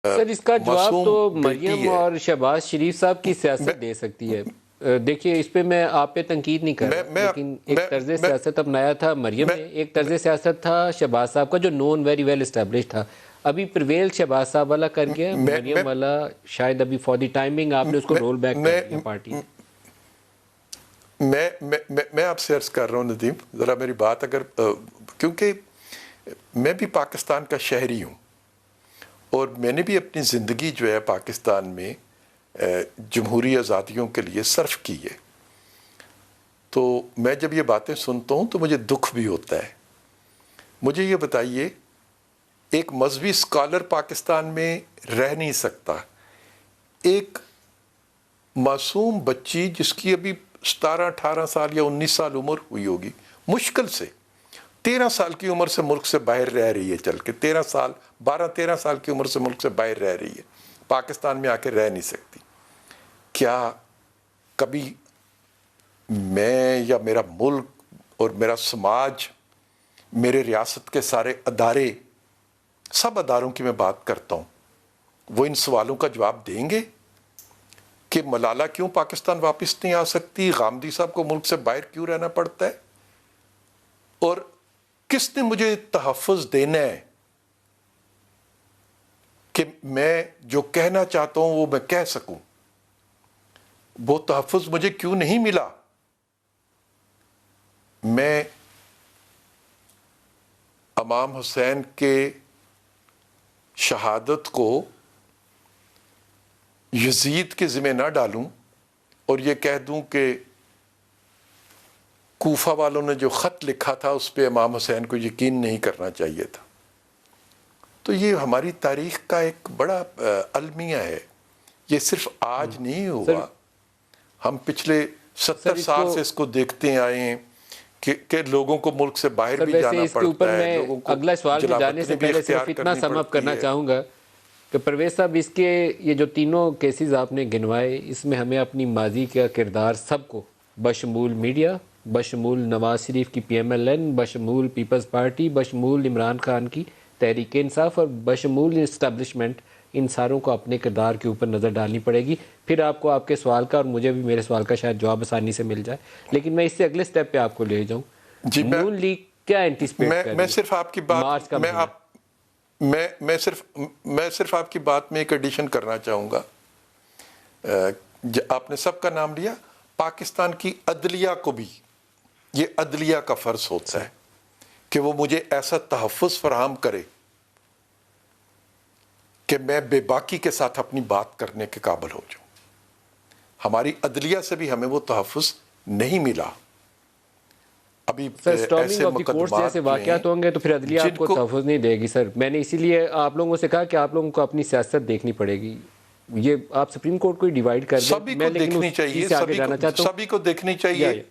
سر اس کا جواب تو مریم ہے۔ اور شہباز شریف صاحب کی سیاست دے سکتی ہے۔ دیکھیے اس پہ میں آپ پہ تنقید نہیں کر رہا، لیکن ایک طرز سیاست اپنایا تھا مریم نے، ایک طرز سیاست تھا شہباز صاحب کا جو نون ویری ویل اسٹیبلش تھا۔ ابھی پرویل شہباز صاحب والا کر گیا، مریم والا شاید ابھی فار دی ٹائمنگ آپ نے اس کو رول بیک کر دیا پارٹی میں آپ سے عرض کر رہا ہوں ندیم، ذرا میری بات اگر، کیونکہ میں بھی پاکستان کا شہری ہوں اور میں نے بھی اپنی زندگی جو ہے پاکستان میں جمہوری آزادیوں کے لیے صرف کی ہے، تو میں جب یہ باتیں سنتا ہوں تو مجھے دکھ بھی ہوتا ہے۔ مجھے یہ بتائیے، ایک مذہبی اسکالر پاکستان میں رہ نہیں سکتا، ایک معصوم بچی جس کی ابھی 17-18 سال یا 19 سال عمر ہوئی ہوگی، مشکل سے 13 سال کی عمر سے ملک سے باہر رہ رہی ہے، چل کے 12-13 سال کی عمر سے ملک سے باہر رہ رہی ہے، پاکستان میں آ کے رہ نہیں سکتی۔ کیا کبھی میں یا میرا ملک اور میرا سماج، میرے ریاست کے سارے ادارے، سب اداروں کی میں بات کرتا ہوں، وہ ان سوالوں کا جواب دیں گے کہ ملالہ کیوں پاکستان واپس نہیں آ سکتی، غامدی صاحب کو ملک سے باہر کیوں رہنا پڑتا ہے، اور کس نے مجھے تحفظ دینا ہے کہ میں جو کہنا چاہتا ہوں وہ میں کہہ سکوں؟ وہ تحفظ مجھے کیوں نہیں ملا؟ میں امام حسین کے شہادت کو یزید کے ذمہ نہ ڈالوں اور یہ کہہ دوں کہ کوفہ والوں نے جو خط لکھا تھا اس پہ امام حسین کو یقین نہیں کرنا چاہیے تھا۔ تو یہ ہماری تاریخ کا ایک بڑا المیہ ہے، یہ صرف آج نہیں ہوا، ہم پچھلے 70 سال سے اس کو دیکھتے آئے ہیں کہ لوگوں کو ملک سے باہر بھی جانا پڑتا ہے، لوگوں کو اگلا سوال میں جانے سے پہلے صرف اتنا سم اپ کرنا چاہوں گا کہ پرویز صاحب اس کے یہ جو تینوں کیسز آپ نے گنوائے، اس میں ہمیں اپنی ماضی کا کردار سب کو، بشمول میڈیا، بشمول نواز شریف کی پی ایم ایل این، بشمول پیپلز پارٹی، بشمول عمران خان کی تحریک انصاف اور بشمول اسٹیبلشمنٹ، ان ساروں کو اپنے کردار کے اوپر نظر ڈالنی پڑے گی، پھر آپ کو آپ کے سوال کا اور مجھے بھی میرے سوال کا شاید جواب آسانی سے مل جائے۔ لیکن میں اس سے اگلے سٹیپ پہ آپ کو لے جاؤں، نون لیگ کیا اینٹیسپیٹ کر رہی ہے؟ میں صرف آپ کی بات میں صرف آپ کی بات میں ایک ایڈیشن کرنا چاہوں گا۔ آپ نے سب کا نام لیا، پاکستان کی عدلیہ کو بھی یہ عدلیہ کا فرض ہوتا ہے کہ وہ مجھے ایسا تحفظ فراہم کرے کہ میں بے باکی کے ساتھ اپنی بات کرنے کے قابل ہو جاؤں۔ ہماری عدلیہ سے بھی ہمیں وہ تحفظ نہیں ملا۔ ابھی ایسے مقدمات جیسے واقعات ہوں گے تو پھر عدلیہ آپ کو تحفظ نہیں دے گی۔ سر میں نے اسی لیے آپ لوگوں سے کہا کہ آپ لوگوں کو اپنی سیاست دیکھنی پڑے گی، یہ آپ سپریم کورٹ کو ڈیوائیڈ کر دیں۔ سبھی کو دیکھنی چاہیے، سبھی کو دیکھنی چاہیے۔